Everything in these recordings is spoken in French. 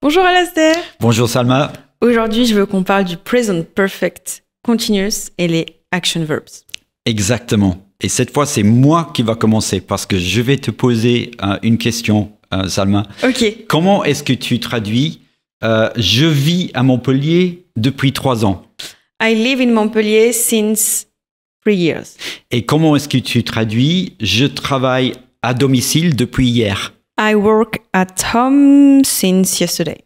Bonjour Alastair. Bonjour Salma. Aujourd'hui, je veux qu'on parle du present perfect continuous et les action verbs. Exactement. Et cette fois, c'est moi qui va commencer parce que je vais te poser une question, Salma. Ok. Comment est-ce que tu traduis je vis à Montpellier depuis 3 ans? I live in Montpellier since 3 years. Et comment est-ce que tu traduis je travaille à domicile depuis hier? I work at home since yesterday.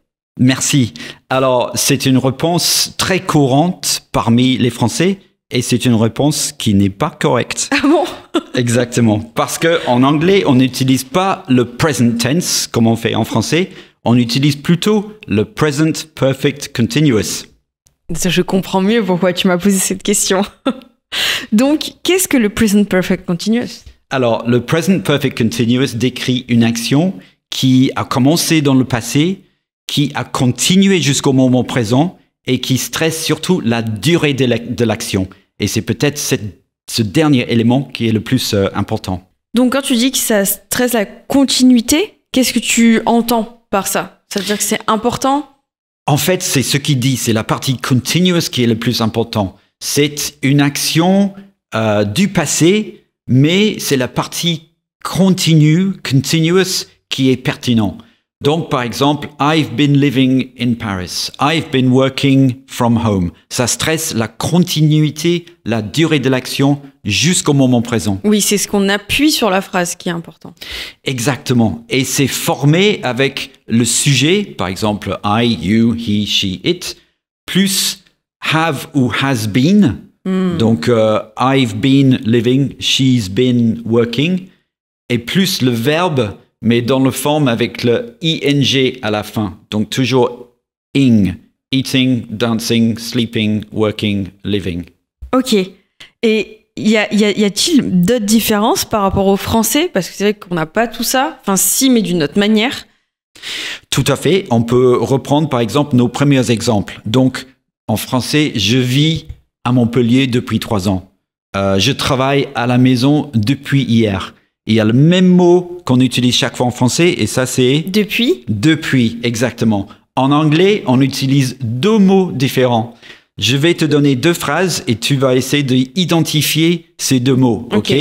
Merci. Alors, c'est une réponse très courante parmi les Français et c'est une réponse qui n'est pas correcte. Ah bon? Exactement. Parce qu'en anglais, on n'utilise pas le present tense comme on fait en français. On utilise plutôt le present perfect continuous. Je comprends mieux pourquoi tu m'as posé cette question. Donc, qu'est-ce que le present perfect continuous? Alors, le present perfect continuous décrit une action qui a commencé dans le passé, qui a continué jusqu'au moment présent et qui stresse surtout la durée de l'action. Et c'est peut-être ce dernier élément qui est le plus important. Donc, quand tu dis que ça stresse la continuité, qu'est-ce que tu entends par ça? Ça veut dire que c'est important? En fait, c'est ce qu'il dit, c'est la partie continuous qui est le plus important. C'est une action du passé, mais c'est la partie continue, continuous, qui est pertinent. Donc, par exemple, I've been living in Paris. I've been working from home. Ça stresse la continuité, la durée de l'action jusqu'au moment présent. Oui, c'est ce qu'on appuie sur la phrase qui est important. Exactement. Et c'est formé avec le sujet, par exemple, I, you, he, she, it, plus have ou has been. Donc, I've been living, she's been working. Et plus le verbe, mais dans la forme avec le ing à la fin. Donc, toujours ing, eating, dancing, sleeping, working, living. Ok. Et y a-t-il d'autres différences par rapport au français? Parce que c'est vrai qu'on n'a pas tout ça. Enfin, si, mais d'une autre manière. Tout à fait. On peut reprendre, par exemple, nos premiers exemples. Donc, en français, je vis à Montpellier depuis 3 ans. Je travaille à la maison depuis hier. Il y a le même mot qu'on utilise chaque fois en français et ça c'est... Depuis? Depuis, exactement. En anglais, on utilise 2 mots différents. Je vais te donner 2 phrases et tu vas essayer d'identifier ces 2 mots, ok?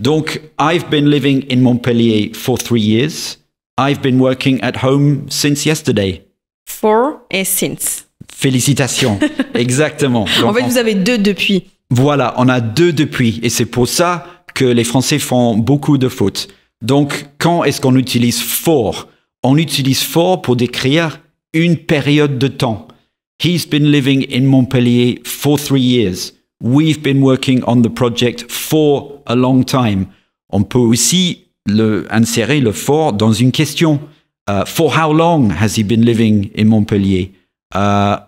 Donc, I've been living in Montpellier for 3 years. I've been working at home since yesterday. For et since. Félicitations, exactement. Donc, en fait, vous avez 2 depuis. Voilà, on a 2 depuis et c'est pour ça que les Français font beaucoup de fautes. Donc, quand est-ce qu'on utilise for? On utilise for pour décrire une période de temps. He's been living in Montpellier for 3 years. We've been working on the project for a long time. On peut aussi insérer le for dans une question. For how long has he been living in Montpellier?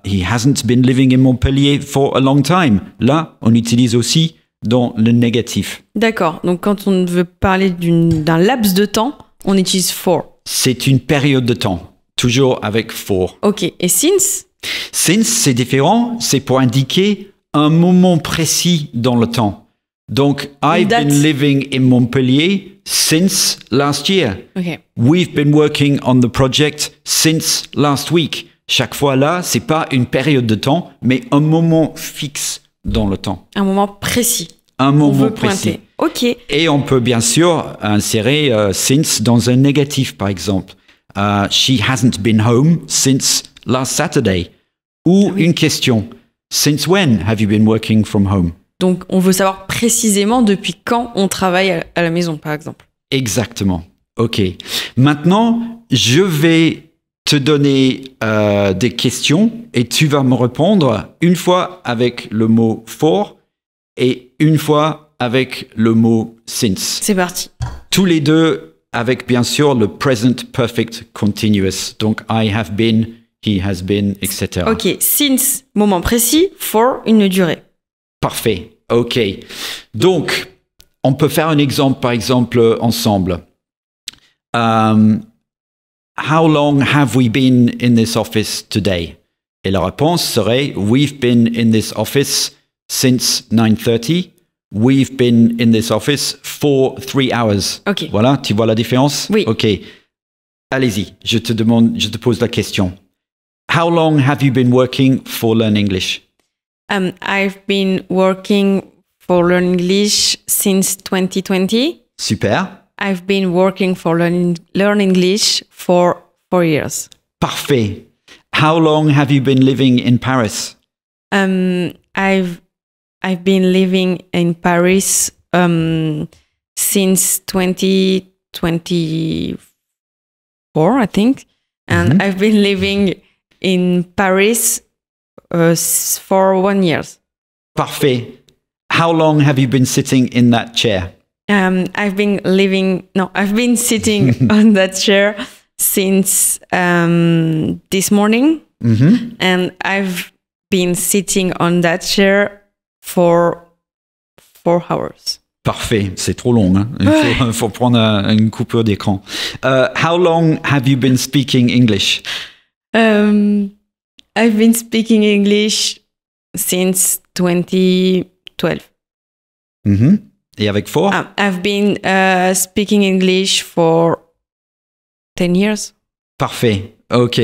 He hasn't been living in Montpellier for a long time. Là, on utilise aussi dans le négatif. D'accord. Donc, quand on veut parler d'un laps de temps, on utilise for. C'est une période de temps. Toujours avec for. Ok. Et since? Since, c'est différent. C'est pour indiquer un moment précis dans le temps. Donc, I've been living in Montpellier since last year. Okay. We've been working on the project since last week. Chaque fois là, c'est pas une période de temps, mais un moment fixe dans le temps. Un moment précis. Un moment précis. Ok. Et on peut bien sûr insérer since dans un négatif, par exemple. She hasn't been home since last Saturday. Ou une question. Since when have you been working from home? Donc, on veut savoir précisément depuis quand on travaille à la maison, par exemple. Exactement. Ok. Maintenant, je vais te donner des questions et tu vas me répondre une fois avec le mot for et une fois avec le mot since. C'est parti. Tous les deux avec bien sûr le present perfect continuous. Donc I have been, he has been, etc. Ok, since, moment précis, for, une durée. Parfait. Ok. Donc, on peut faire un exemple, par exemple, ensemble. How long have we been in this office today? Et la réponse serait, we've been in this office since 9:30. We've been in this office for 3 hours. Ok. Voilà, tu vois la différence? Oui. Ok. allez-y, je te pose la question. How long have you been working for Learn English? I've been working for Learn English since 2020. Super. I've been working for Learn English for 4 years. Parfait. How long have you been living in Paris? I've been living in Paris since 2024, I think, and I've been living in Paris for 1 year. Parfait. How long have you been sitting in that chair? I've been sitting on that chair since this morning, and I've been sitting on that chair for 4 hours. Parfait, c'est trop long. Hein? Il faut prendre une coupure d'écran. How long have you been speaking English? I've been speaking English since 2012. Et avec for? I've been speaking English for 10 years. Parfait. OK.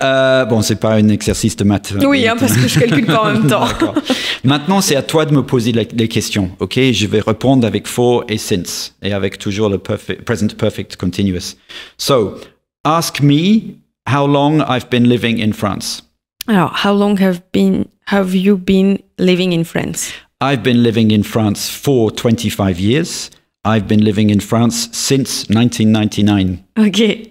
Bon, c'est pas un exercice de maths. Oui, parce que je calcule pas en même temps. D'accord. Maintenant, c'est à toi de me poser les questions. OK? Je vais répondre avec for et since et avec toujours le present perfect continuous. So, ask me how long I've been living in France. Alors, how long have you been living in France? I've been living in France for 25 years. I've been living in France since 1999. OK.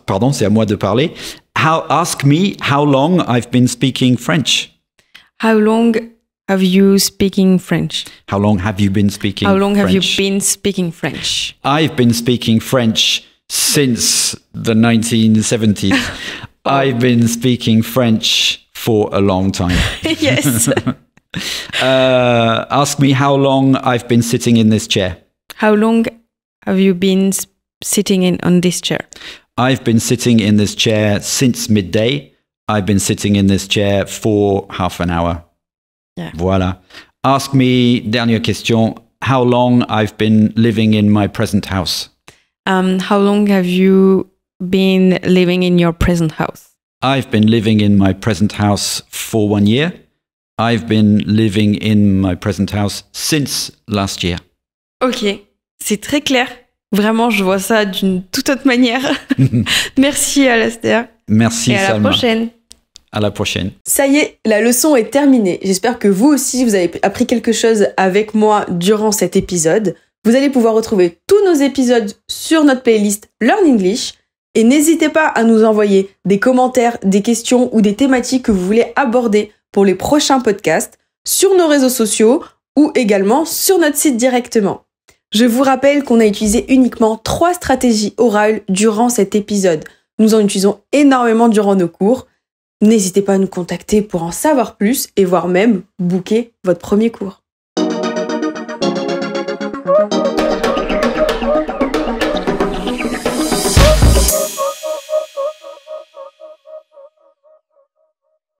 Pardon, c'est à moi de parler. Ask me how long I've been speaking French. How long have you speaking French? How long have you been speaking How long French? have you been speaking French? I've been speaking French since the 1970s. I've been speaking French for a long time. Yes. Ask me how long I've been sitting in this chair. How long have you been sitting on this chair? I've been sitting in this chair since midday. I've been sitting in this chair for half an hour. Yeah. Voilà. Ask me, dernière question, how long I've been living in my present house. How long have you been living in your present house? I've been living in my present house for 1 year. I've been living in my present house since last year. Ok, c'est très clair. Vraiment, je vois ça d'une toute autre manière. Merci Alastair. Merci et à Salma. la prochaine. À la prochaine. Ça y est, la leçon est terminée. J'espère que vous aussi, vous avez appris quelque chose avec moi durant cet épisode. Vous allez pouvoir retrouver tous nos épisodes sur notre playlist Learn English. Et n'hésitez pas à nous envoyer des commentaires, des questions ou des thématiques que vous voulez aborder pour les prochains podcasts sur nos réseaux sociaux ou également sur notre site directement. Je vous rappelle qu'on a utilisé uniquement 3 stratégies orales durant cet épisode. Nous en utilisons énormément durant nos cours. N'hésitez pas à nous contacter pour en savoir plus et voire même booker votre premier cours.